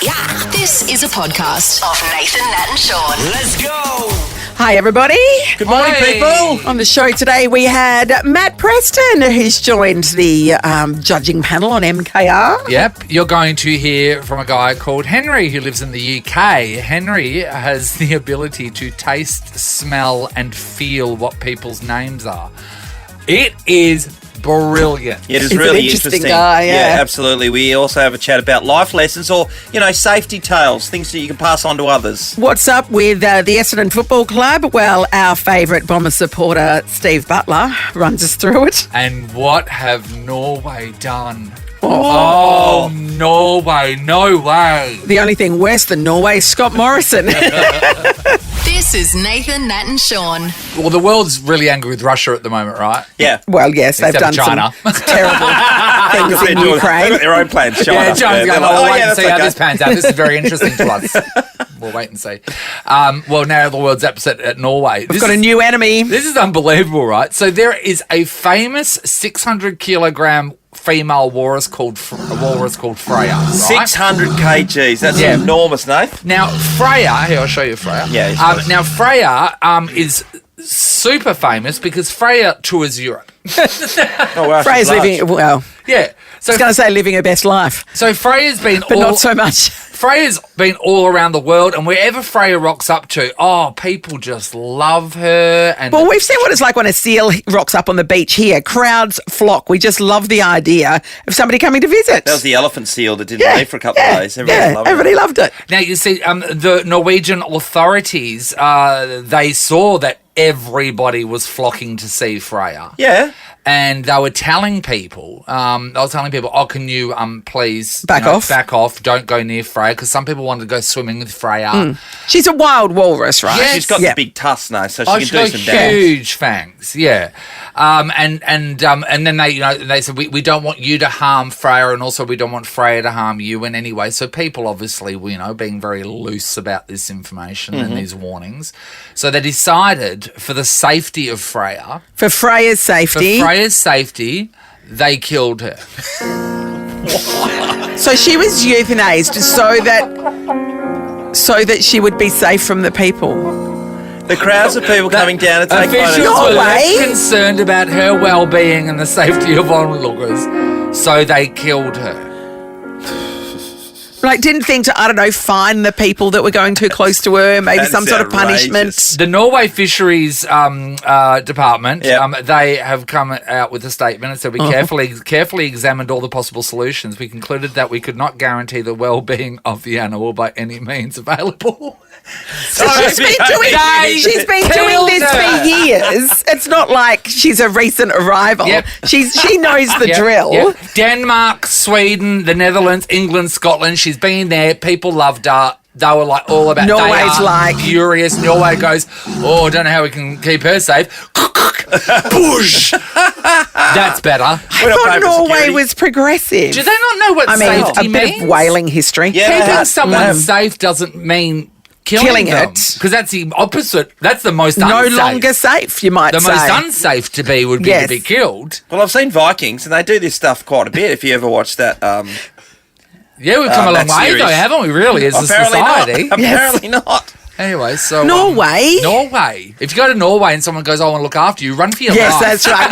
Yeah. This is a podcast of Nathan, Nat and Sean. Let's go. Hi, everybody. Good morning, people. On the show today, we had Matt Preston, who's joined the judging panel on MKR. Yep, you're going to hear from a guy called Henry who lives in the UK. Henry has the ability to taste, smell and feel what people's names are. It is brilliant. Yeah, it is He's really an interesting interesting. guy, yeah. Absolutely. We also have a chat about life lessons or, safety tales, things that you can pass on to others. What's up with the Essendon Football Club? Well, our favourite Bomber supporter, Steve Butler, runs us through it. And what have Norway done? Oh, Norway, no way. The only thing worse than Norway is Scott Morrison. This is Nathan, Nat and Sean. Well, the world's really angry with Russia at the moment, right? Yeah. Well, yes, they've Except done China. some terrible things in They've Ukraine. got their own plans. China. Yeah, China's going, They're like, we'll wait and that's see how okay. this pans out. This is very interesting to us. We'll wait and see. Well, now the world's upset at Norway. We've got a new enemy. This is unbelievable, right? So there is a famous 600-kilogram female walrus called Freya. Right? 600 kgs. That's enormous, Nath. Now, Freya, here, I'll show you Freya. Yeah, it's now, Freya is super famous because Freya tours Europe. Oh, wow. Freya's she's large. living, well, Yeah. So, I was going to say living her best life, so Freya's been but not so much. Freya's been all around the world, and wherever Freya rocks up to, people just love her. And Well, we've seen what it's like when a seal rocks up on the beach here. Crowds flock. We just love the idea of somebody coming to visit. That was the elephant seal that didn't leave for a couple of days. Everybody loved it. now you see, the Norwegian authorities, they saw that everybody was flocking to see Freya. Yeah. And they were telling people, oh, can you please Back off. Don't go near Freya, because some people wanted to go swimming with Freya. She's a wild walrus, right? Yes. She's got Yeah. the big tusks now, so Oh, she she's can do got some damage. huge fangs, yeah. And then they said we don't want you to harm Freya, and also we don't want Freya to harm you in any way. So people obviously, being very loose about this information and these warnings. So they decided, for the safety of Freya, For Freya's safety. they killed her. So she was euthanized so that she would be safe from the people. The crowds of people coming down to take Officials photos. were Norway? less concerned about her well-being and the safety of onlookers, so they killed her. Like, didn't think to, fine the people that were going too close to her, maybe That's some sort of outrageous. punishment. The Norway Fisheries Department, Yep. they have come out with a statement and said we carefully examined all the possible solutions. We concluded that we could not guarantee the well-being of the animal by any means available. So she's been doing this for years. It's not like she's a recent arrival. Yep. She knows the drill. Yep. Denmark, Sweden, the Netherlands, England, Scotland. She's been there. People loved her. They were like all about. Norway's they are like furious. Norway goes, I don't know how we can keep her safe. Push. That's better. I thought Norway was progressive. Do they not know what safety a bit means? of whaling history. Yeah. Keeping someone safe doesn't mean killing it. because that's the opposite. That's the most No unsafe. longer safe, you might The say. most unsafe to be would be Yes. to be killed. Well, I've seen Vikings, and they do this stuff quite a bit. If you ever watch that, Yeah, we've come a long that way though, series. haven't we? Really, as a apparently society. not. Apparently not. Anyway, so Norway? Norway. If you go to Norway and someone goes, "I want to look after you," run for your Yes, life. that's right.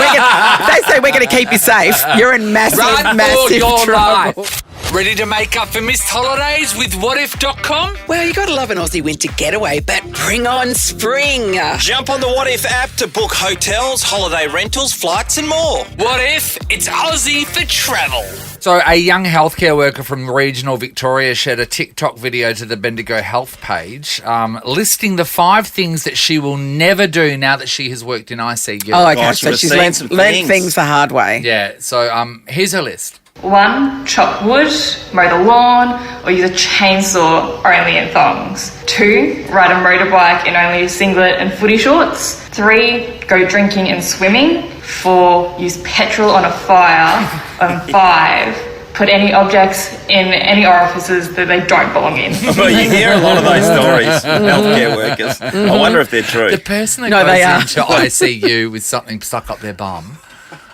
They say we're going to keep you safe. You're in massive, Run for massive your trouble. life. Ready to make up for missed holidays with whatif.com? Well, you got to love an Aussie winter getaway, but bring on spring. Jump on the What If app to book hotels, holiday rentals, flights and more. What if it's Aussie for travel? So a young healthcare worker from regional Victoria shared a TikTok video to the Bendigo Health page listing the 5 things that she will never do now that she has worked in ICU. Oh, okay. Gosh, So you've she's seen learned some things. things. the hard way. Yeah, so here's her list. 1. Chop wood, mow the lawn, or use a chainsaw only in thongs. 2. Ride a motorbike in only a singlet and footy shorts. 3. Go drinking and swimming. 4. Use petrol on a fire. And 5. Put any objects in any orifices that they don't belong in. Well, you hear a lot of those stories from healthcare workers. I wonder if they're true. The person that No, they are. goes into ICU with something stuck up their bum,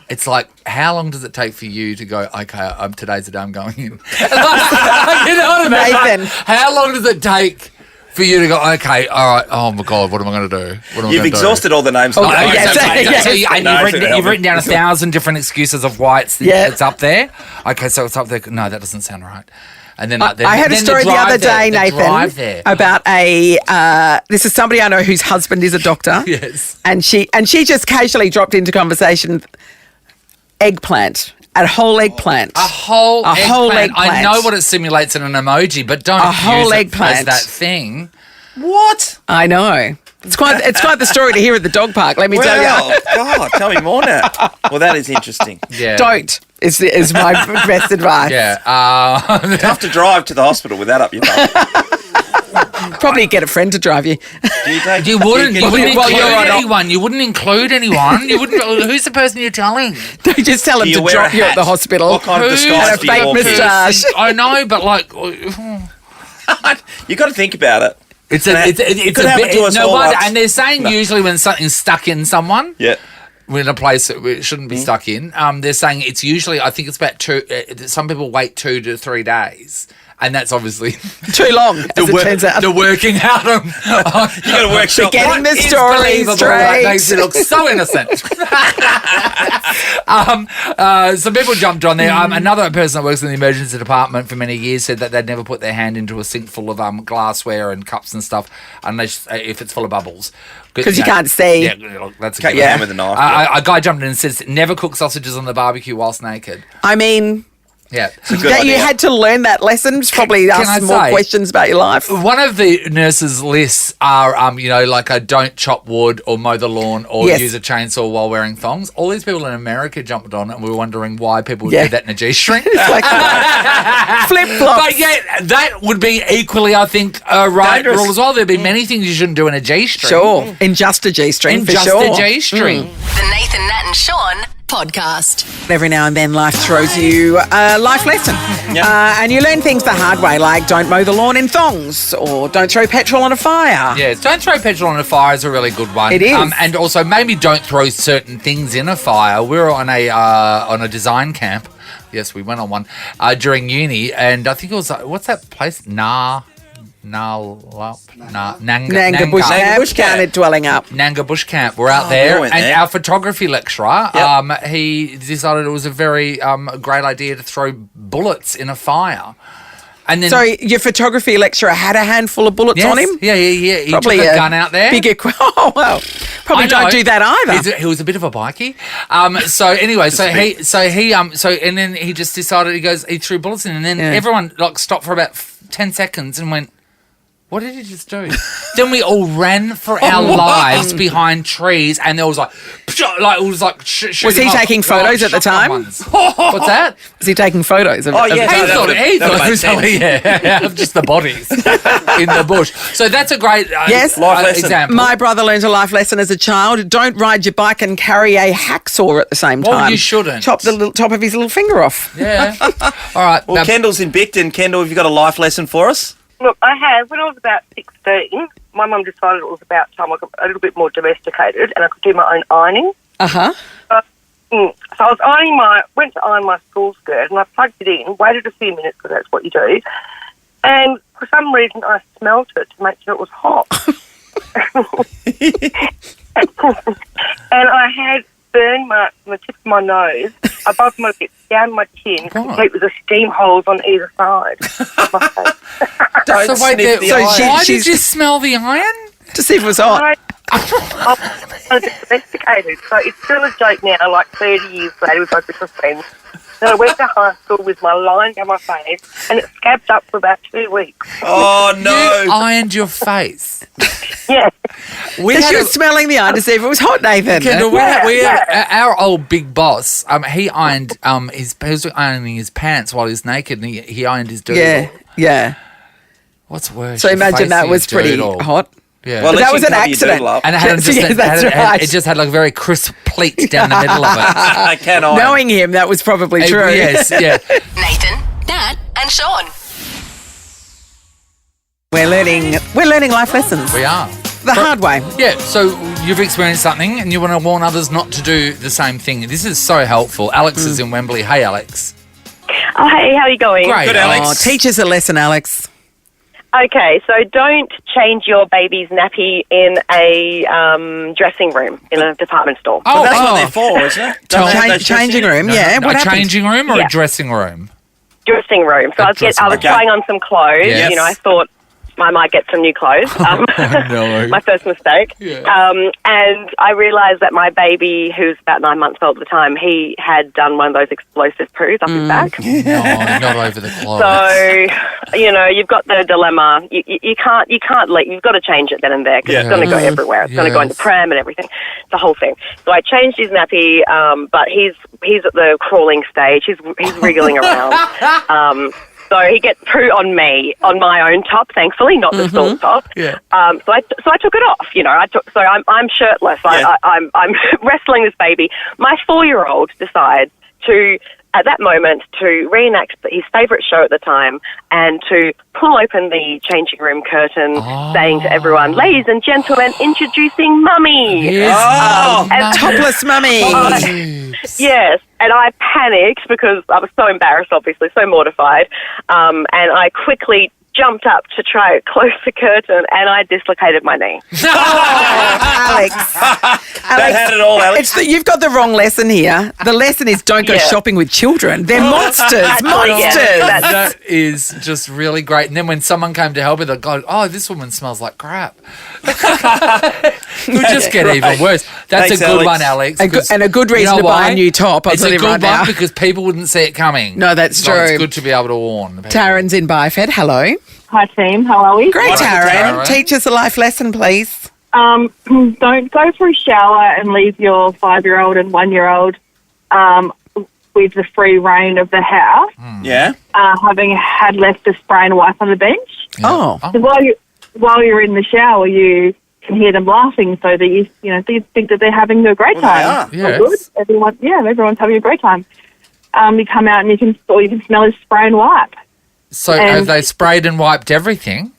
It's like, how long does it take for you to go, okay, today's the day I'm going in? You know what I mean? Nathan. How long does it take for you to go, okay, all right, oh my God, what am I going to do? What am I You've gonna do? exhausted all the names. Oh, yes, yes. So and No, you've written down 1,000 different excuses of why it's up there. Okay, so it's up there. No, that doesn't sound right. And then, I heard a story the other day, Nathan, about this is somebody I know whose husband is a doctor. Yes. And she just casually dropped into conversation eggplant. A whole eggplant. A whole eggplant. I eggplant. know what it simulates in an emoji, but don't whole use it eggplant. as that thing. What? I know. It's quite the story to hear at the dog park, let me tell you. God, tell me more now. Well, that is interesting. Yeah. Don't is my best advice. Yeah. Tough to drive to the hospital with that up your butt. Probably get a friend to drive you. You wouldn't include you're anyone. You wouldn't include anyone. You wouldn't. Who's the person you're telling? Don't just tell him Do to you wear drop a you at hat? the hospital. What kind of Who's- disguise And a do you fake walk in? moustache. I know, but like, You got to think about it. it's Could a happen bit. to us No all wonder. once. And they're saying usually when something's stuck in someone. Yeah. In a place that it shouldn't be stuck in. They're saying it's usually, I think it's about some people wait 2 to 3 days. And that's obviously Too long, as it turns out. the working out of. You got to workshop. Getting the It's story believable. That makes it straight. look so innocent. Some people jumped on there. Another person that works in the emergency department for many years said that they'd never put their hand into a sink full of glassware and cups and stuff unless if it's full of bubbles. 'Cause you can't see. Yeah, look, that's a Cut good your one. hand with a knife. A guy jumped in and says, never cook sausages on the barbecue whilst naked. I mean, Yeah. Good that you idea. had to learn that lesson. Just probably Can I ask more say- questions about your life. One of the nurses' lists are, like a don't chop wood or mow the lawn or Yes. use a chainsaw while wearing thongs. All these people in America jumped on it, and we were wondering why people would Yeah. do that in a G-string. It's like flip-flops. But yet, that would be equally, I think, a right Dangerous. rule as well. There'd be many things you shouldn't do in a G-string. Sure. In just a G-string, In for just sure. a G-string. The Nathan, Nat and Sean podcast. Every now and then life throws you a life lesson. And you learn things the hard way, like don't mow the lawn in thongs or don't throw petrol on a fire. Yeah, don't throw petrol on a fire is a really good one. It is. And also maybe don't throw certain things in a fire. We were on a design camp. Yes, we went on one during uni, and I think it was what's that place? Nanga Nanga Bush Camp, Bush Camp. Garnet Dwelling Up. Nanga Bush Camp. We're out we there, went and there. our photography lecturer, Yep. he decided it was a very great idea to throw bullets in a fire. And then, So your photography lecturer had a handful of bullets yes, on him? Yeah. He Probably took a gun out there. Oh, well. Probably I know. don't do that either. He was a bit of a bikie. So anyway, and then he just decided he threw bullets in, and then everyone stopped for about 10 seconds and went, "What did he just do?" Then we all ran for our lives behind trees, and there was Was he taking photos at the time? What's that? Was he taking photos of Oh, yeah. He No, thought that it would've was made sense. of just the bodies in the bush. So that's a great Yes. Life lesson. example. My brother learned a life lesson as a child. Don't ride your bike and carry a hacksaw at the same Well, time. you shouldn't. Chop the little top of his little finger off. Yeah. All right. Well, now- Kendall's in Bicton. Kendall, have you got a life lesson for us? Look, I have. When I was about 16, my mum decided it was about time I got a little bit more domesticated and I could do my own ironing. Uh-huh. So I was went to iron my school skirt and I plugged it in, waited a few minutes because that's what you do, and for some reason I smelt it to make sure it was hot. And I had burn marks on the tip of my nose, above my lip, down my chin, complete with the steam holes on either side. Don't So wait, sniff the so iron. why she's- did you smell the iron? To see if it was hot. I was domesticated, so it's still a joke now, like 30 years later with my business friends. So I went to high school with my line down my face and it scabbed up for about 2 weeks. Oh, You no. ironed your face. Yeah. We So had she a- was smelling the iron to see if it was hot, Nathan. Kendall, Yeah. our old big boss. He ironed he was ironing his pants while he was naked, and he ironed his doodle. Yeah, yeah. What's worse? So your imagine face that or was your pretty doodle? hot. Yeah. Well, But at that least was you an cover your accident. doodle up. and it had just Yeah, that's right. it just had like a very crisp pleat down the middle of it. I can iron. Knowing him, that was probably true. Yes, yeah. Nathan, Nat and Sean. We're learning life lessons. We are. The hard way. Yeah, so you've experienced something and you want to warn others not to do the same thing. This is so helpful. Alex is in Wembley. Hey, Alex. Oh, hey, how are you going? Great. Good, Alex. Oh, teach us a lesson, Alex. Okay, so don't change your baby's nappy in a dressing room in a department store. Well, that's what they're for, isn't it? Don't they have those Changing room, dressing- yeah. What A happened? changing room or Yeah. a dressing room? Dressing room. So I was Okay. trying on some clothes. Yes. You know, I thought I might get some new clothes. No. My first mistake. Yeah. And I realised that my baby, who's about 9 months old at the time, he had done one of those explosive poos up his back. No, not over the clothes. So, you know, you've got the dilemma. You can't let. You've got to change it then and there because it's going to go everywhere. It's going to go in the pram and everything. The whole thing. So I changed his nappy, but he's at the crawling stage. He's wriggling around. So he gets poo on me, on my own top, thankfully, not the stall top. Yeah. So I took it off. You know, I'm shirtless. Yeah. I'm wrestling this baby. My 4-year-old decides to, at that moment, to reenact his favourite show at the time and to pull open the changing room curtain, saying to everyone, "Ladies and gentlemen, introducing Mummy." And topless mummy. Yes, and I panicked because I was so embarrassed, obviously, so mortified, and I quickly jumped up to try to close the curtain, and I dislocated my knee. Alex. That had it all, Alex. You've got the wrong lesson here. The lesson is don't go shopping with children. They're monsters. That is just really great. And then when someone came to help me, they go, "Oh, this woman smells like crap." It would just get even worse. That's Thanks, a good Alex. one, Alex. And a good reason to buy a new top. I'll It's tell a you good right one now. because people wouldn't see it coming. No, that's So true. It's good to be able to warn people. Taryn's in Byfed. Hello. Hi team, how are we? Great, Wonderful, Taryn. Taryn. Teach us a life lesson, please. Don't go for a shower and leave your 5-year-old and 1-year-old with the free reign of the house, Yeah. having had left a spray and wipe on the bench. Yeah. Oh. So while you're in the shower, you can hear them laughing, so that you think that they're having a great Well, time. they Yes. Good. Everyone's having a great time. You come out and you can smell his spray and wipe. So And- have they sprayed and wiped everything?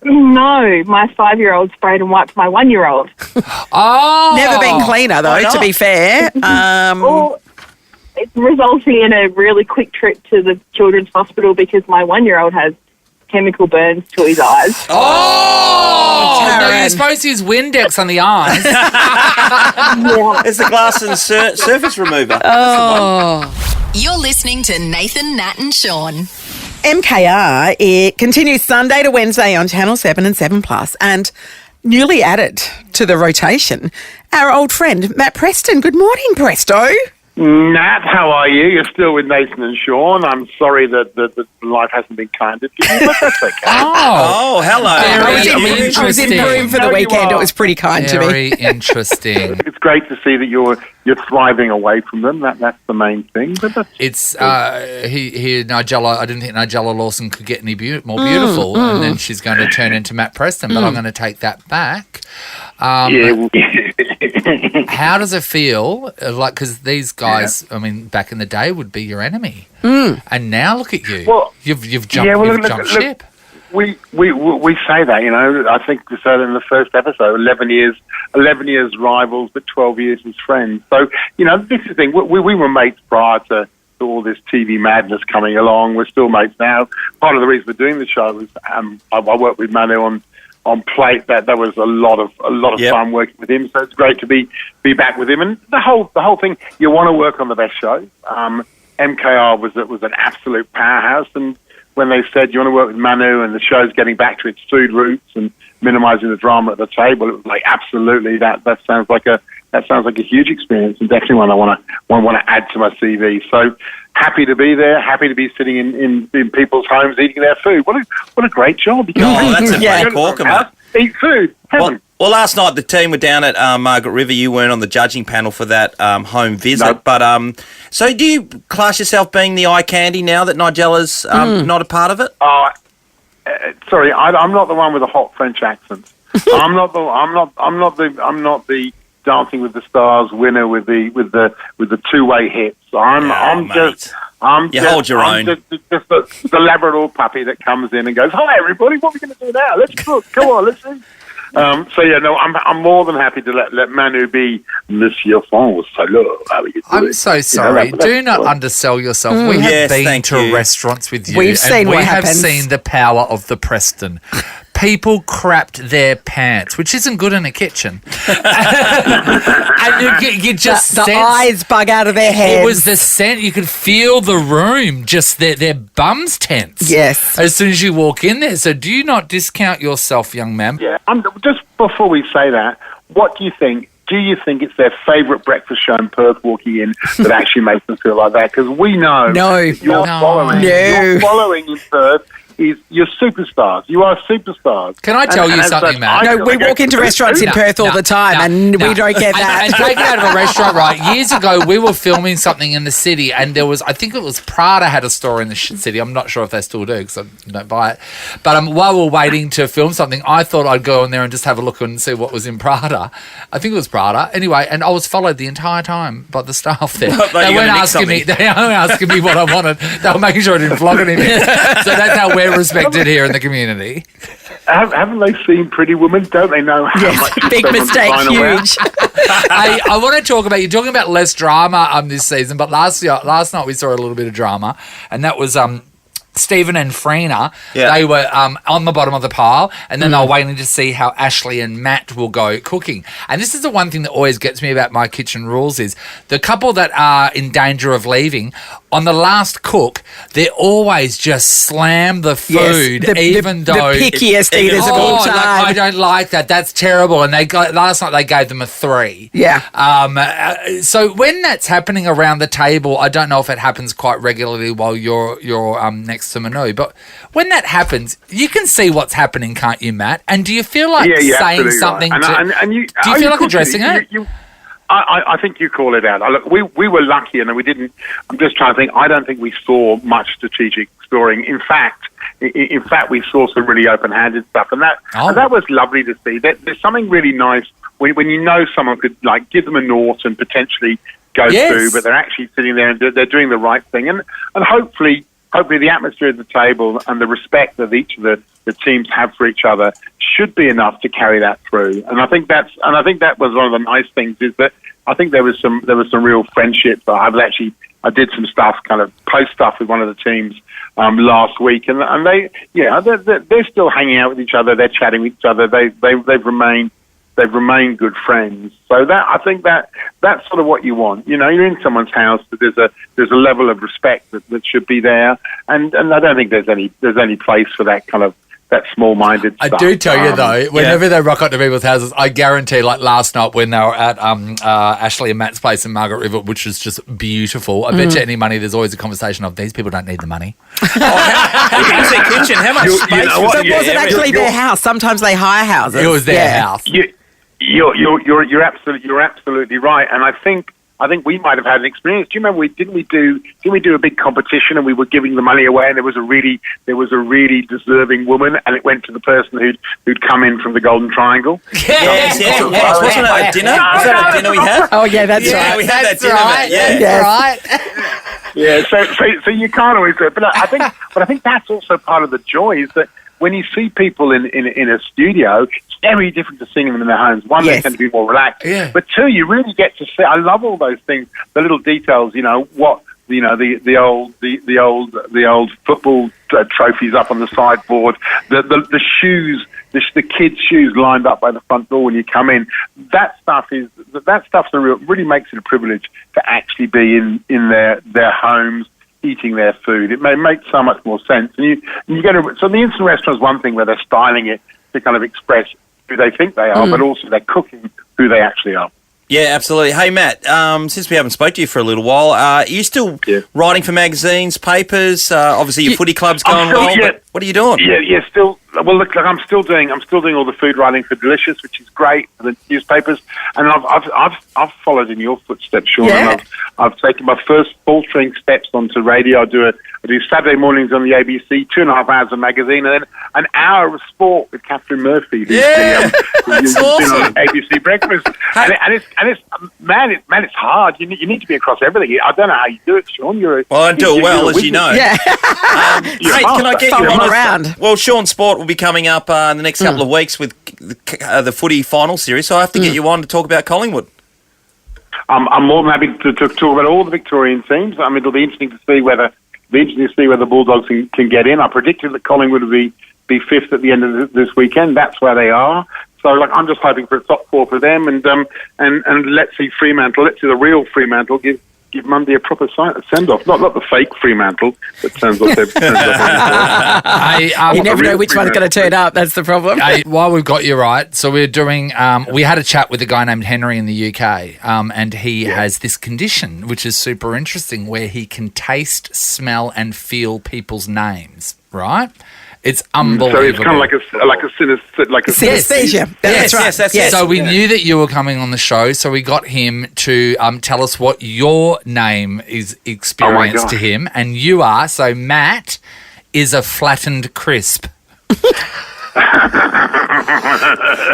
No, my 5-year-old sprayed and wiped my 1-year-old. Oh! Never been cleaner, though, Why to not? be fair. Well, it's resulting in a really quick trip to the children's hospital because my 1-year-old has chemical burns to his eyes. Oh! No, Taryn. you're supposed to use Windex on the eyes. It's the glass and surface remover. You're listening to Nathan, Nat and Sean. MKR, it continues Sunday to Wednesday on Channel 7 and 7 Plus, and newly added to the rotation, our old friend Matt Preston. Good morning, Presto. Nat, how are you? You're still with Nathan and Sean. I'm sorry that life hasn't been kinder to you, but that's okay. Oh, hello. Very I was in Broome for the No, you weekend. are. It was pretty kind to me. Very interesting. It's great to see that you're thriving away from them. That's the main thing. But that's It's Nigella. I didn't think Nigella Lawson could get any more beautiful, and then she's going to turn into Matt Preston. But I'm going to take that back. How does it feel? Because these guys, I mean, back in the day, would be your enemy, and now look at you. Well, you've jumped ship. We say that, you know. I think we said in the first episode, 11 years rivals, but 12 years as friends. So, you know, this is the thing. We were mates prior to all this TV madness coming along. We're still mates now. Part of the reason we're doing the show is I worked with Manu on Plate. That was a lot of fun working with him. So it's great to be back with him. And the whole thing. You want to work on the best show. MKR was an absolute powerhouse, and when they said you want to work with Manu and the show's getting back to its food roots and minimising the drama at the table, it was like absolutely that sounds like a huge experience and definitely one I want to add to my CV. So happy to be there, happy to be sitting in people's homes eating their food. What a great job! Oh, that's a great corker, mate. Eat food, heaven. Well, last night the team were down at Margaret River. You weren't on the judging panel for that home visit. No. But so do you class yourself being the eye candy now that Nigella's not a part of it? Sorry, I'm not the one with a hot French accent. I'm not the Dancing with the Stars winner with the two-way hits. I'm just hold your own. Just the Labrador puppy that comes in and goes, "Hi everybody, what are we going to do now? Let's cook. Come on, let's see." I'm more than happy to let Manu be Monsieur France. Hello, how are you doing? I'm so sorry. Do not undersell yourself. We have been to restaurants with you. We've seen we what have happens. seen the power of the Preston. People crapped their pants, which isn't good in a kitchen. And you just the sense, eyes bug out of their heads. It was the scent. You could feel the room, just their bums tense. Yes. As soon as you walk in there. So do you not discount yourself, young man? Yeah. Just before we say that, what do you think? Do you think it's their favourite breakfast show in Perth walking in that actually makes them feel like that? Because we know your following in Perth is you're superstars. You are superstars. Can I tell you something, Matt? No, we walk into restaurants in Perth all the time and we don't get that. And take it out of a restaurant, right? Years ago, we were filming something in the city and there was, I think it was Prada had a store in the city. I'm not sure if they still do because I don't buy it. But while we were waiting to film something, I thought I'd go in there and just have a look and see what was in Prada. I think it was Prada. Anyway, and I was followed the entire time by the staff there. They weren't asking me what I wanted. They were making sure I didn't vlog anything. So that's how we're respected here in the community. Haven't they seen Pretty Woman? Don't they know how much big mistake, huge. I want to talk about, you're talking about less drama this season, but last night we saw a little bit of drama, and that was Stephen and Freya. They were on the bottom of the pile, and then they were waiting to see how Ashley and Matt will go cooking. And this is the one thing that always gets me about my kitchen rules is the couple that are in danger of leaving, on the last cook, they always just slam the food, though the pickiest eaters of all time. I don't like that. That's terrible. And last night they gave them a 3. Yeah. So when that's happening around the table, I don't know if it happens quite regularly while you're next to Manu, but when that happens, you can see what's happening, can't you, Matt? And do you feel like saying something? Right. Do you feel like addressing it? I think you call it out. Look, we were lucky, and we didn't. I'm just trying to think. I don't think we saw much strategic scoring. In fact, we saw some really open-handed stuff, and that was lovely to see. There's something really nice when you know someone could like give them a nought and potentially go through, but they're actually sitting there and they're doing the right thing, and hopefully the atmosphere at the table and the respect that each of the teams have for each other should be enough to carry that through. And I think that was one of the nice things is that I think there was some real friendship. I did some stuff, kind of post stuff with one of the teams last week, and they're still hanging out with each other. They're chatting with each other. They've remained good friends. So I think that's sort of what you want. You know, you're in someone's house, but there's a level of respect that should be there, and I don't think there's any place for that kind of that small-minded stuff. I do tell you though, whenever they rock up to people's houses, I guarantee, like last night when they were at Ashley and Matt's place in Margaret River, which was just beautiful. I bet you any money, there's always a conversation of these people don't need the money. How big is their kitchen? How much space? So it wasn't actually their house. Sometimes they hire houses. It was their house. You're absolutely right, and I think we might have had an experience. Do you remember didn't we do a big competition and we were giving the money away, and there was a really deserving woman, and it went to the person who'd come in from the Golden Triangle. Yes, it was. Wasn't it a dinner? Was that a dinner we had? Oh yeah, that's right. We had that dinner. Right. Yeah, yes. Yeah. So you can't always do it, but I think that's also part of the joy is that when you see people in a studio, it's very different to seeing them in their homes. One, they tend to be more relaxed. Yeah. But two, you really get to see. I love all those things, the little details. You know what? You know the old football trophies up on the sideboard, the shoes, the kids' shoes lined up by the front door when you come in. That stuff's really makes it a privilege to actually be in their homes, eating their food. It may make so much more sense. And you get so the instant restaurant is one thing where they're styling it to kind of express who they think they are, but also they're cooking who they actually are. Yeah, absolutely. Hey, Matt, since we haven't spoke to you for a little while, are you still writing for magazines, papers? Obviously, your footy club's going well, but what are you doing? Yeah, still. Well, look, I'm still doing all the food writing for Delicious, which is great, for the newspapers. And I've followed in your footsteps, Sean. Yeah. And I've taken my first faltering steps onto radio. I do Saturday mornings on the ABC, 2.5 hours of magazine, and then an hour of sport with Catherine Murphy. Who's that's awesome. On ABC Breakfast. And it's hard. You need to be across everything. I don't know how you do it, Sean. Well, I do it well, as you know. Yeah. Hey, can I get you on around? Well, Sean Sport will be coming up in the next couple of weeks with the footy final series, so I have to get you on to talk about Collingwood. I'm more than happy to talk about all the Victorian teams. I mean, it'll be interesting to see whether the Bulldogs can get in. I predicted that Collingwood would be fifth at the end of this weekend. That's where they are. So, I'm just hoping for a top four for them, and let's see Fremantle. Let's see the real Fremantle give Monday a proper send-off. Not the fake Fremantle that turns off their... You never know which one's going to turn up. That's the problem. While we've got you right, so we're doing... we had a chat with a guy named Henry in the UK, and he has this condition, which is super interesting, where he can taste, smell, and feel people's names, right? It's unbelievable. So it's kind of like a synesthesia. That's right. Yes. So we knew that you were coming on the show, so we got him to tell us what your name is experienced to him, and you are. So Matt is a flattened crisp.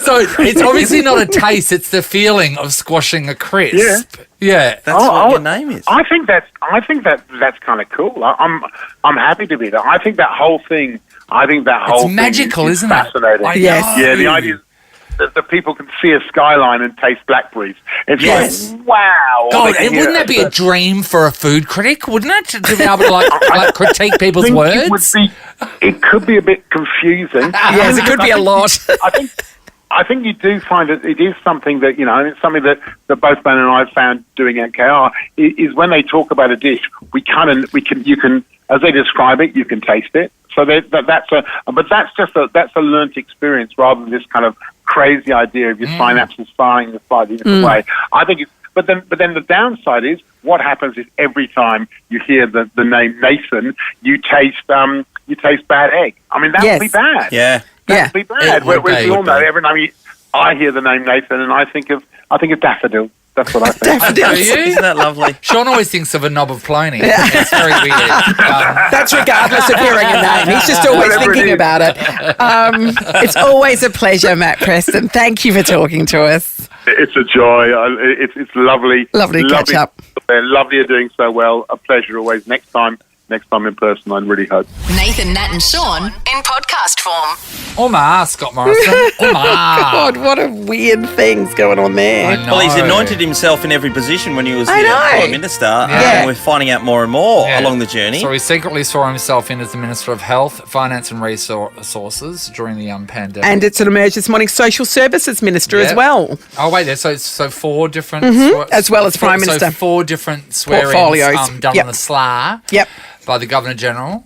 So it's obviously not a taste; it's the feeling of squashing a crisp. Yeah. That's what your name is. I think that's kind of cool. I'm happy to be there. I think that whole thing. It's magical, isn't it? Fascinating. Yes. Yeah, the idea is that people can see a skyline and taste blackberries. It's like, wow. God, wouldn't that be a dream for a food critic, wouldn't it? To be able to like critique people's words? It could be a bit confusing. Yes, it could be a lot. I think you do find that it is something that, and it's something that both Ben and I have found doing NKR, is when they talk about a dish, you can, as they describe it, you can taste it. So that's a learnt experience rather than this kind of crazy idea of your synapses firing a slightly different way. I think but then the downside is what happens is every time you hear the name Nathan, you taste bad egg. I mean, that would be bad. Yeah. That would be bad. Whereas we all know every time I hear the name Nathan and I think of daffodil. That's what I think. Daffodils. Isn't that lovely? Sean always thinks of a knob of Plony. It's very weird. That's regardless of hearing a name. He's just always thinking about it. It's always a pleasure, Matt Preston. Thank you for talking to us. It's a joy. It's lovely. Lovely to catch up. Lovely you're doing so well. A pleasure always. Next time in person, I really hope. Nathan, Nat and Sean in podcast form. Omar, Scott Morrison. Omar. God, what a weird thing's going on there. I know. Well, he's anointed himself in every position when he was the Prime Minister, and we're finding out more and more along the journey. So he secretly saw himself in as the Minister of Health, Finance and Resources during the pandemic. And it's emerged this morning Social Services Minister as well. Oh, wait, there. So four different... as well as Prime Minister. So four different swearings done on the SLA. Yep. By the Governor-General,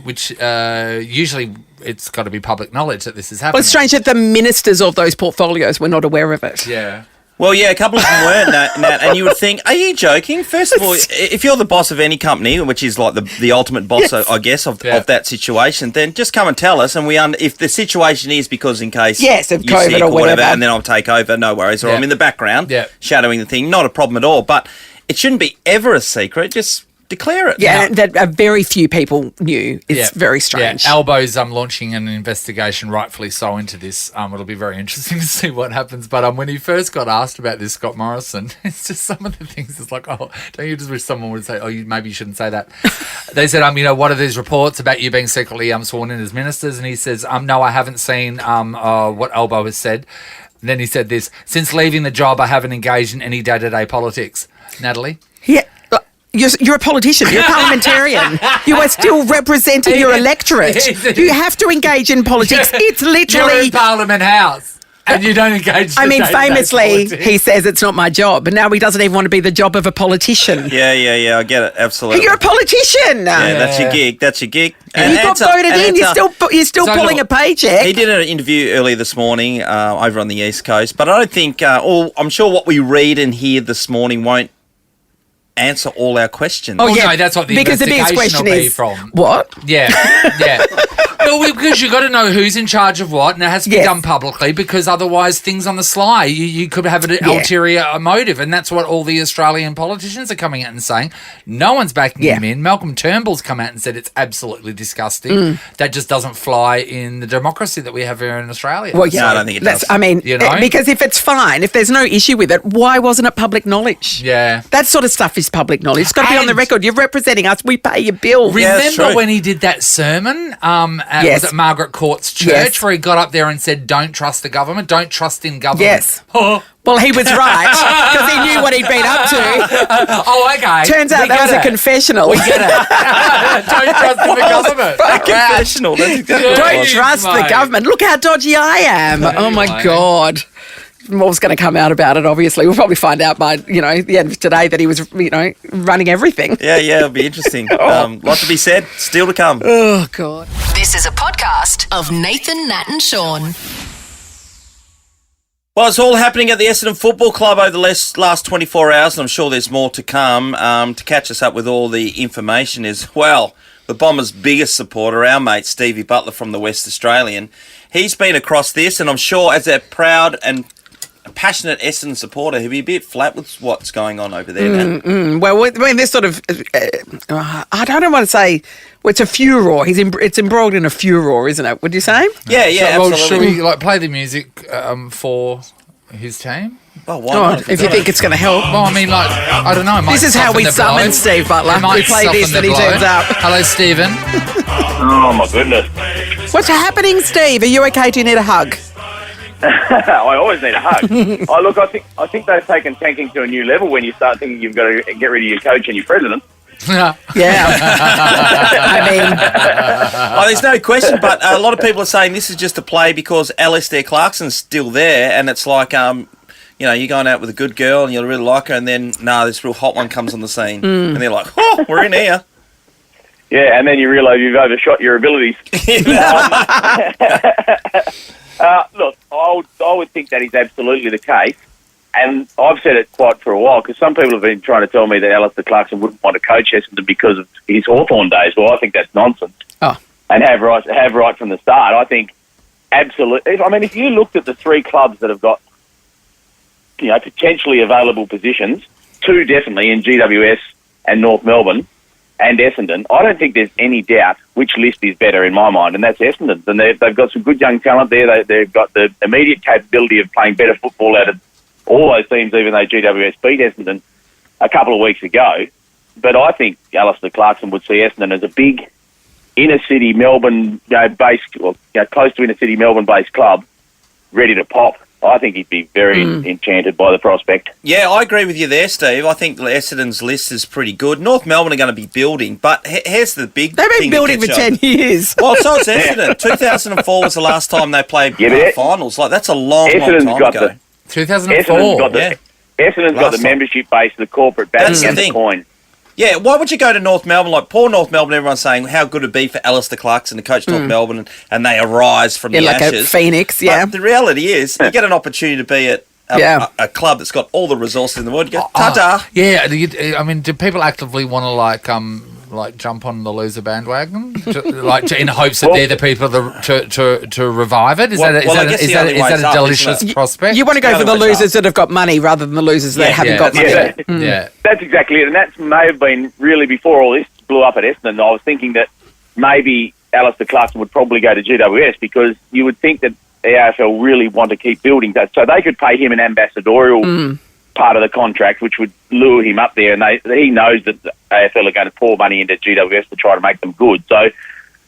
which usually it's got to be public knowledge that this is happening. Well, it's strange that the ministers of those portfolios were not aware of it. Yeah. Well, yeah, a couple of them weren't, Nat, and you would think, are you joking? First of all, if you're the boss of any company, which is like the ultimate boss, I guess, of that situation, then just come and tell us, and if the situation is because in case of COVID you're sick or whatever, and then I'll take over, no worries, or I'm in the background shadowing the thing, not a problem at all, but it shouldn't be ever a secret, just... declare it. Yeah, that very few people knew. It's very strange. Yeah, Albo's launching an investigation, rightfully so, into this. It'll be very interesting to see what happens. But when he first got asked about this, Scott Morrison, it's just some of the things. It's like, don't you just wish someone would say, maybe you shouldn't say that. They said, what are these reports about you being secretly sworn in as ministers? And he says, no, I haven't seen what Albo has said. And then he said this: since leaving the job, I haven't engaged in any day-to-day politics. Natalie? Yeah. You're a politician. You're a parliamentarian. You are still representing your electorate. You have to engage in politics. It's literally... You're in Parliament House and you don't engage in famously, politics. he says it's not my job, but now he doesn't even want to be the job of a politician. Yeah, I get it, absolutely. You're a politician. Yeah, that's your gig. And you got voted in. You're still pulling a paycheck. He did an interview earlier this morning over on the East Coast, but I don't think... I'm sure what we read and hear this morning won't answer all our questions. No, that's what the because the biggest question will be is from. What? Yeah. Well, because you've got to know who's in charge of what, and it has to be done publicly, because otherwise things on the sly, you could have an ulterior motive, and that's what all the Australian politicians are coming out and saying. No one's backing him in. Malcolm Turnbull's come out and said it's absolutely disgusting. That just doesn't fly in the democracy that we have here in Australia. Well, No, I don't think it does. I mean, You know? because if it's fine, if there's no issue with it, why wasn't it public knowledge? Yeah. That sort of stuff is public knowledge. It's got to be on the And- record. You're representing us. We pay your bills. Remember when he did that sermon was at Margaret Court's church where he got up there and said, don't trust the government, don't trust in government? Yes. Well, he was right because he knew what he'd been up to. Oh, okay. Turns out that was a confessional. We get it. Don't trust in the government. A confessional. That's exactly what it Don't was. trust the government. Look how dodgy I am. Oh, my God. More's going to come out about it, obviously. We'll probably find out by, the end of today that he was, running everything. Yeah, it'll be interesting. Lot to be said. Still to come. Oh, God. This is a podcast of Nathan, Nat and Sean. Well, it's all happening at the Essendon Football Club over the last 24 hours, and I'm sure there's more to come. To catch us up with all the information is, the Bombers' biggest supporter, our mate Stevie Butler from the West Australian. He's been across this, and I'm sure as a proud and passionate Essendon supporter, he'll be a bit flat with what's going on over there, Nat. Well, I mean, this sort of, I don't want to say, it's a furore. It's embroiled in a furore, isn't it? Would you say? Yeah, absolutely. Should we play the music for his team? Oh, why not? If you think it's going to help. Well, I mean, I don't know. This is how we summon Steve Butler. We play this and he turns up. Hello, Stephen. Oh, my goodness. What's happening, Steve? Are you okay? Do you need a hug? I always need a hug. Look, I think they've taken tanking to a new level when you start thinking you've got to get rid of your coach and your president. Yeah. I mean, there's no question, but a lot of people are saying this is just a play because Alistair Clarkson's still there, and it's like, you're going out with a good girl and you really like her, and then, this real hot one comes on the scene, and they're like, we're in here. Yeah, and then you realise you've overshot your abilities. Look, I would think that is absolutely the case, and I've said it quite for a while, because some people have been trying to tell me that Alistair Clarkson wouldn't want to coach Essendon because of his Hawthorn days. Well, I think that's nonsense. Oh. And have right from the start. I think absolutely. I mean, if you looked at the three clubs that have got, potentially available positions, two definitely in GWS and North Melbourne, and Essendon, I don't think there's any doubt which list is better in my mind, and that's Essendon. And they've got some good young talent there. They've got the immediate capability of playing better football out of all those teams, even though GWS beat Essendon a couple of weeks ago. But I think Alistair Clarkson would see Essendon as a big inner-city Melbourne-based, close to inner-city Melbourne-based club, ready to pop. I think he'd be very enchanted by the prospect. Yeah, I agree with you there, Steve. I think Essendon's list is pretty good. North Melbourne are going to be building, but here's the big thing. They've been building for 10 years. Well, so it's Essendon. 2004 was the last time they played finals. Like, that's a long time ago. 2004. Essendon's got the membership base, the corporate backing, and the coin. Yeah, why would you go to North Melbourne? Like, poor North Melbourne, everyone's saying how good it'd be for Alistair Clarkson to coach North Melbourne, and they arise from the like ashes. A phoenix, But the reality is, you get an opportunity to be at a club that's got all the resources in the world. You go, ta-da! Yeah, do people actively want to jump on the loser bandwagon, in hopes that they're the people to revive it? Is that a delicious prospect? You want to go for the losers that have got money rather than the losers that haven't got money. Yeah, that's exactly it, and that may have been really before all this blew up at Essendon. I was thinking that maybe Alistair Clarkson would probably go to GWS, because you would think that the AFL really want to keep building that, so they could pay him an ambassadorial part of the contract, which would lure him up there, and he knows that the AFL are going to pour money into GWS to try to make them good. So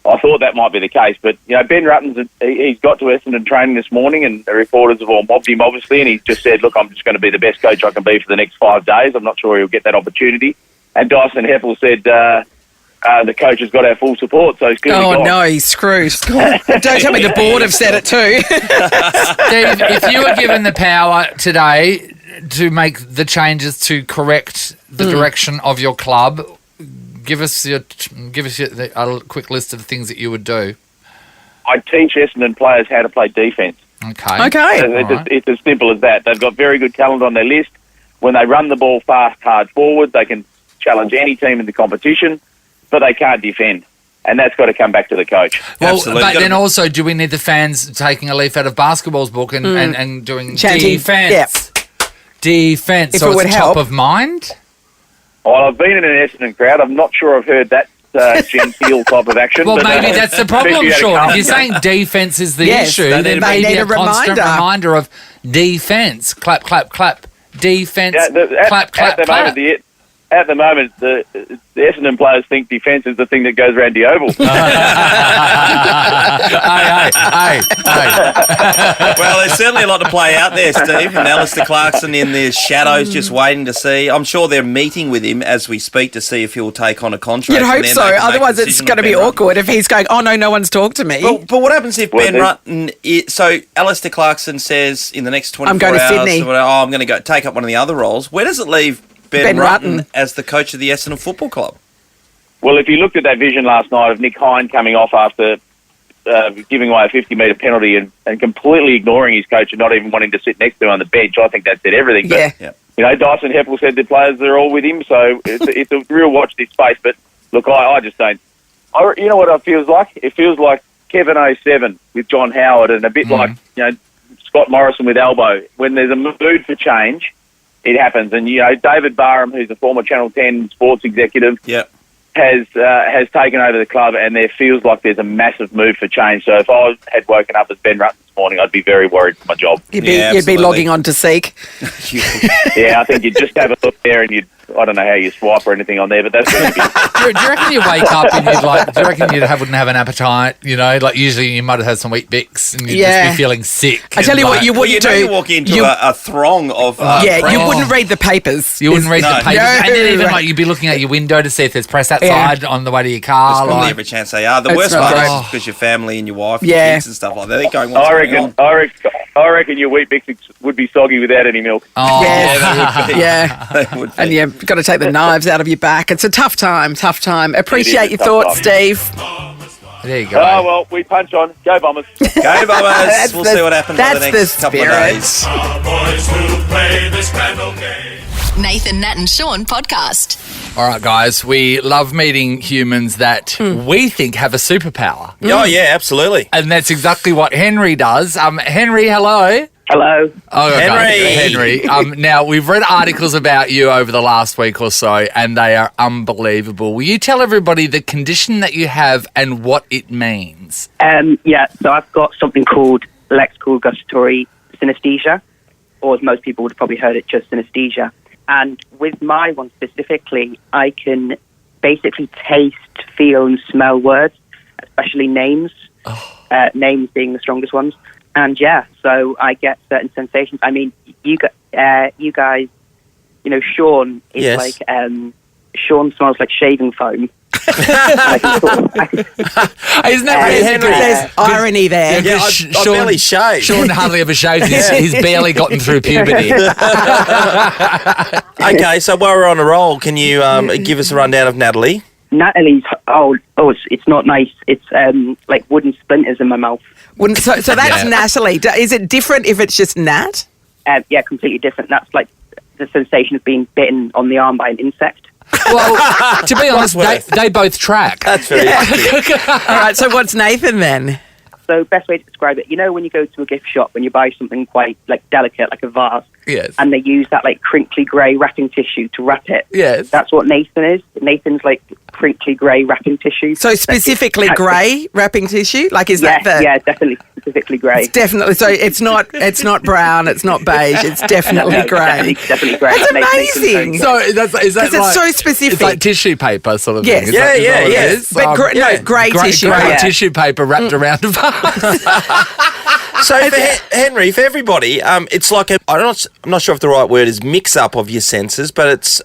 I thought that might be the case. But, Ben Rutten's, he's got to Essendon training this morning, and the reporters have all mobbed him, obviously, and he's just said, look, I'm just going to be the best coach I can be for the next 5 days. I'm not sure he'll get that opportunity. And Dyson Heffel said the coach has got our full support, so he's clearly gone. No, he's screwed. Don't tell me the board have said it too. Steve, if you were given the power today to make the changes to correct the direction of your club, give us a quick list of the things that you would do. I'd teach Essendon players how to play defence. Okay. It's as simple as that. They've got very good talent on their list. When they run the ball fast, hard forward, they can challenge any team in the competition, but they can't defend. and that's got to come back to the coach. Well, Absolutely. but then also, do we need the fans taking a leaf out of basketball's book and doing Chanting, defense? Defense. If so it would it's help. top of mind? Well, I've been in an Essendon crowd. I'm not sure I've heard that genteel type of action. Well, but, maybe that's the problem, especially at a Sean. cup. If you're saying defense is the Yes, issue, they then need maybe a a constant reminder. reminder of defense. Clap, clap, clap. Defense. Yeah, clap, clap, clap. At the moment, the Essendon players think defence is the thing that goes around the oval. Hey. Well, there's certainly a lot to play out there, Steve, and Alistair Clarkson in the shadows just waiting to see. I'm sure they're meeting with him as we speak to see if he'll take on a contract. You'd and hope then so. they can make a Otherwise, it's decision going to with be Ben Rutten. awkward if he's going, oh, no one's talked to me. But what happens if Well, Ben Rutten... So Alistair Clarkson says in the next 24 I'm going to hours... Sydney. I'm going to go take up one of the other roles. Where does it leave Ben Rutten Rutten. as the coach of the Essendon Football Club? Well, if you looked at that vision last night of Nick Hine coming off after giving away a 50-metre penalty and completely ignoring his coach and not even wanting to sit next to him on the bench, I think that said everything. But, Yeah. you know, Dyson Heppel said the players are all with him, so it's a real watch this space. But, look, I just don't... you know what it feels like? It feels like Kevin 07 with John Howard and a bit like, you know, Scott Morrison with Elbow. When there's a mood for change, it happens. And, you know, David Barham, who's a former Channel 10 sports executive, has taken over the club, and there feels like there's a massive move for change. So if I had woken up as Ben Rutten this morning, I'd be very worried for my job. You'd be logging on to Seek. Yeah, I think you'd just have a look there and I don't know how you swipe or anything on there, but that's going to be... Do you reckon you wake up and do you reckon wouldn't have an appetite? You know, like usually you might have had some Wheat Bix and you'd just be feeling sick. I tell you what, you wouldn't do. You walk into a throng of... you wouldn't read the papers. You wouldn't read the papers. No. And then even like you'd be looking out your window to see if there's press outside on the way to your car. There's probably every chance they are. The It's worst not part great. is because your family and your wife and your kids and stuff like that, they're going, what's going on? I reckon your Wheat Bix would be soggy without any milk. Oh, yeah. They would be. And you've got to take the knives out of your back. It's a tough time. Appreciate your thoughts, Steve. There you go. Oh, well, we punch on. Go Bombers. Go Bombers. We'll see what happens over the next couple of days. Nathan, Nat and Sean podcast. All right, guys, we love meeting humans that we think have a superpower. Oh, yeah, absolutely. And that's exactly what Henry does. Henry, hello. Hello. Oh, okay. Henry. Now, we've read articles about you over the last week or so, and they are unbelievable. Will you tell everybody the condition that you have and what it means? So I've got something called lexical gustatory synesthesia, or as most people would have probably heard it, just synesthesia. And with my one specifically, I can basically taste, feel, and smell words, especially names, names being the strongest ones. And so I get certain sensations. I mean, you guys, you know, Sean is like, Sean smells like shaving foam. Isn't that really Henry? There's irony there. Yeah, I barely shave. Sean hardly ever shaves. He's barely gotten through puberty. Okay, so while we're on a roll, can you give us a rundown of Natalie? Natalie's, it's not nice. It's like wooden splinters in my mouth. So that's Natalie. Is it different if it's just Nat? Yeah, completely different. That's like the sensation of being bitten on the arm by an insect. Well, to be honest, they both track. That's very All right, so what's Nathan then? So best way to describe it, you know when you go to a gift shop and you buy something quite like delicate, like a vase, and they use that like crinkly grey wrapping tissue to wrap it. Yes. That's what Nathan is. Nathan's like crinkly grey wrapping tissue. So specifically grey wrapping tissue? Like is that the... Yeah, definitely specifically grey. It's definitely, so it's not brown, it's not beige, it's definitely grey. Definitely grey. That's amazing. So is that Because like, it's so specific. It's like tissue paper sort of Yes. thing. Yes. But grey tissue Grey paper. tissue paper wrapped around a vase. So for Henry, for everybody, it's like I'm not sure if the right word is mix-up of your senses, but it's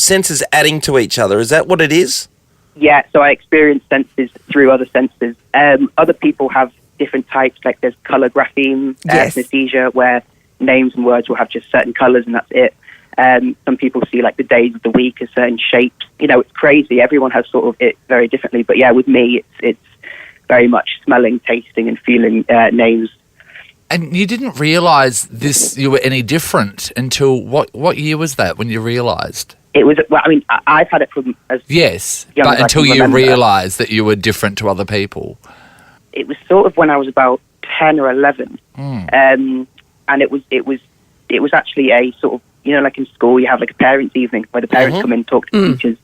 senses adding to each other. Is that what it is? Yeah, so I experience senses through other senses. Other people have different types, like there's colour grapheme synesthesia, where names and words will have just certain colours and that's it. Some people see like the days of the week as certain shapes. You know, it's crazy. Everyone has sort of it very differently. But yeah, with me, it's very much smelling, tasting and feeling names. And you didn't realise you were any different until what year was that when you realised? It was, well, I mean, I've had it from as Yes, young but as I until can you remember. realised that you were different to other people. It was sort of when I was about 10 or 11. And it was actually a sort of, you know, like in school, you have like a parents' evening where the parents come in and talk to the teachers.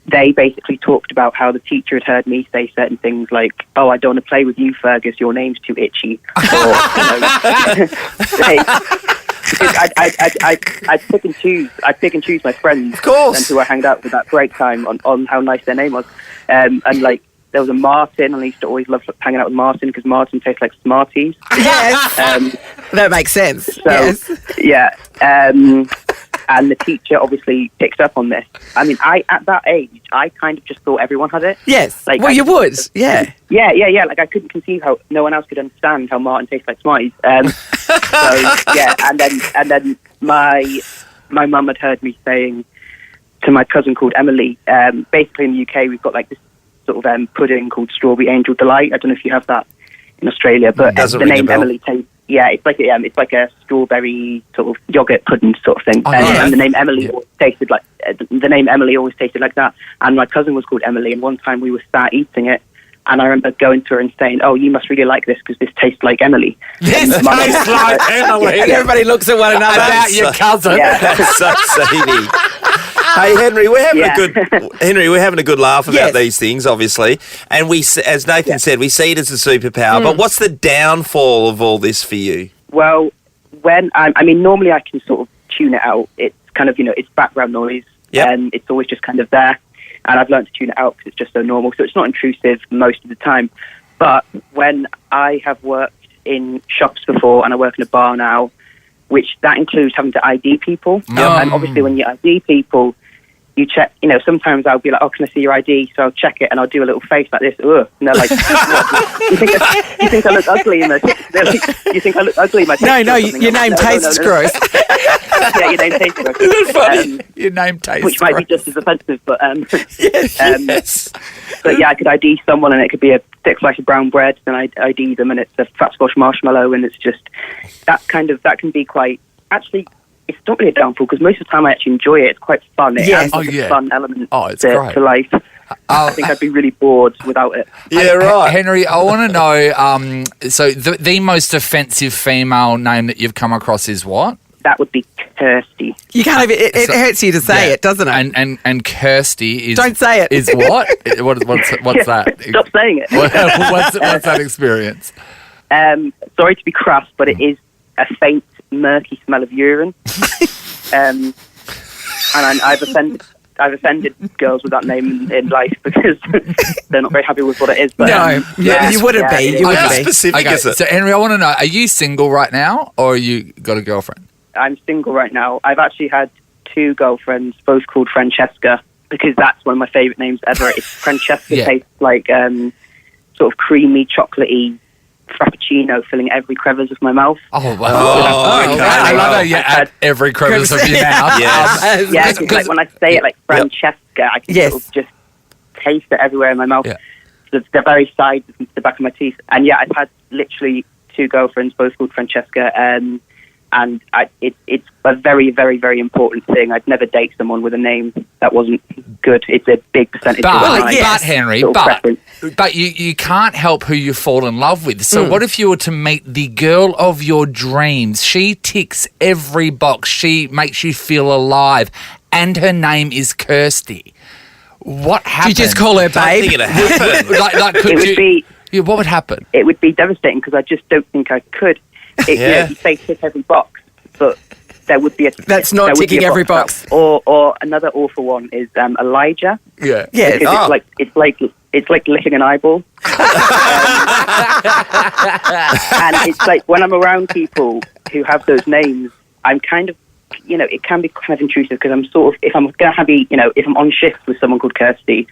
They basically talked about how the teacher had heard me say certain things like, "Oh, I don't want to play with you, Fergus. Your name's too itchy." Or, I'd pick and choose. I'd pick and choose my friends, of course, and who I hanged out with at break time on how nice their name was. And like, there was a Martin, and I used to always love hanging out with Martin because Martin tastes like Smarties. Yes, that makes sense. So, yes, yeah. And the teacher obviously picked up on this. I mean, at that age, I kind of just thought everyone had it. Yes. Like, well, you would. Yeah. Yeah. Like, I couldn't conceive how no one else could understand how Martin tastes like Smarties. So yeah, and then my mum had heard me saying to my cousin called Emily. Basically, in the UK, we've got like this sort of pudding called Strawberry Angel Delight. I don't know if you have that in Australia, but the name Emily tastes. Yeah, it's like a strawberry sort of yogurt pudding sort of thing, and the name Emily always tasted like that. And my cousin was called Emily, and one time we were sat eating it, and I remember going to her and saying, "Oh, you must really like this because this tastes like Emily." This tastes like Emily. And everybody looks at one another. About your cousin. Yeah. That's so seedy. Hey Henry, we're having a good laugh about these things, obviously, and we, as Nathan said, we see it as a superpower. But what's the downfall of all this for you? Well, normally I can sort of tune it out. It's kind of, you know, it's background noise, and it's always just kind of there. And I've learned to tune it out because it's just so normal, so it's not intrusive most of the time. But when I have worked in shops before, and I work in a bar now, which that includes having to ID people. And obviously when you ID people, you check, you know, sometimes I'll be like, "Oh, can I see your ID?" So I'll check it and I'll do a little face like this. Ugh. And they're like, "What? You think I look ugly in this?" They're like, "You think I look ugly in my picture?" No, your name tastes gross. Yeah, your name tastes gross. Your name tastes which might be just as offensive, but yes. But yeah, I could ID someone and it could be a thick slice of brown bread, then I ID them and it's a fat squash marshmallow, and it's just that can be quite, actually, it's not really a downfall because most of the time I actually enjoy it. It's quite fun. It adds a fun element to life. I think I'd be really bored without it. Yeah, right. Henry, I want to know, so the most offensive female name that you've come across is what? That would be Kirsty. You can't even, it hurts you to say it, doesn't it? And Kirsty is... Don't say it. Is what? What's that? Stop saying it. What's that experience? Sorry to be crass, but it is a faint, murky smell of urine. And I've offended girls with that name in life because they're not very happy with what it is. But, you wouldn't be. You wouldn't be. Specific is it? So, Henry, I want to know, are you single right now or you got a girlfriend? I'm single right now. I've actually had 2 girlfriends, both called Francesca, because that's one of my favourite names ever. It's Francesca tastes like sort of creamy, chocolatey frappuccino filling every crevice of my mouth. Oh, wow. I love how you add every crevice of your mouth. Yes. Yeah, because like, when I say it like Francesca, I can sort of just taste it everywhere in my mouth. The very sides of the back of my teeth. And yeah, I've had literally 2 girlfriends, both called Francesca, and it's a very, very, very important thing. I'd never date someone with a name that wasn't good. It's a big percentage of my But Henry, but you can't help who you fall in love with. So what if you were to meet the girl of your dreams? She ticks every box. She makes you feel alive, and her name is Kirsty. What happens? Do you just call her babe? I think it'd happen. What would happen? It would be devastating because I just don't think I could. You know, you say tick every box, but there would be a... That's not ticking every box. Or another awful one is Elijah. Yeah. Because it's like licking an eyeball. And it's like when I'm around people who have those names, I'm kind of, you know, it can be kind of intrusive because I'm sort of, if I'm going to be, you know, if I'm on shift with someone called Kirsty,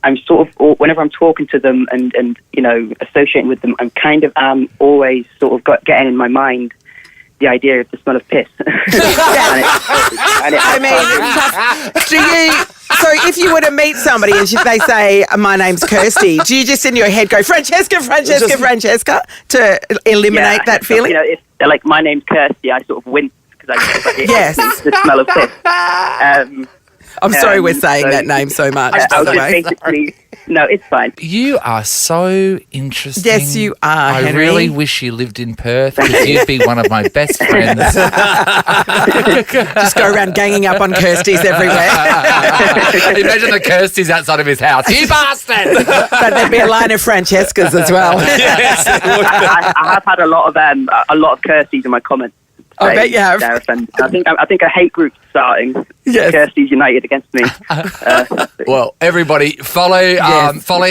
I'm sort of, or whenever I'm talking to them and you know, associating with them, I'm kind of always sort of getting in my mind the idea of the smell of piss. So if you were to meet somebody and they say, "My name's Kirsty," do you just in your head go, Francesca to eliminate that feeling? You know, if they're like, "My name's Kirsty," I sort of wince because I the smell of piss. I'm sorry we're saying that name so much. I was just basically, no, it's fine. You are so interesting. Yes, you are, I Henry. really wish you lived in Perth because you'd be one of my best friends. Just go around ganging up on Kirsty's everywhere. Imagine the Kirsty's outside of his house. You bastard! But there'd be a line of Francescas as well. Yes, it would. I have had a lot of Kirsty's in my comments. I bet you have. I think a hate group's starting. Yes. Kirsty's united against me. Well, everybody follow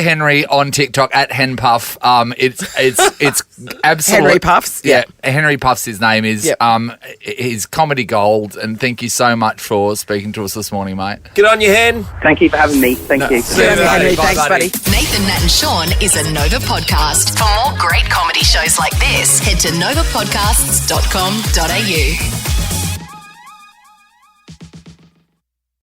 Henry on TikTok at HenPuff. It's absolutely Henry Puffs. Yeah, Henry Puffs. His name is. He's comedy gold, and thank you so much for speaking to us this morning, mate. Good on you, Hen. Thank you for having me. Thank you. Good on you, Henry. Thanks, buddy. Nathan, Nat and Sean is a Nova podcast. For more great comedy shows like this, head to novapodcasts.com.au.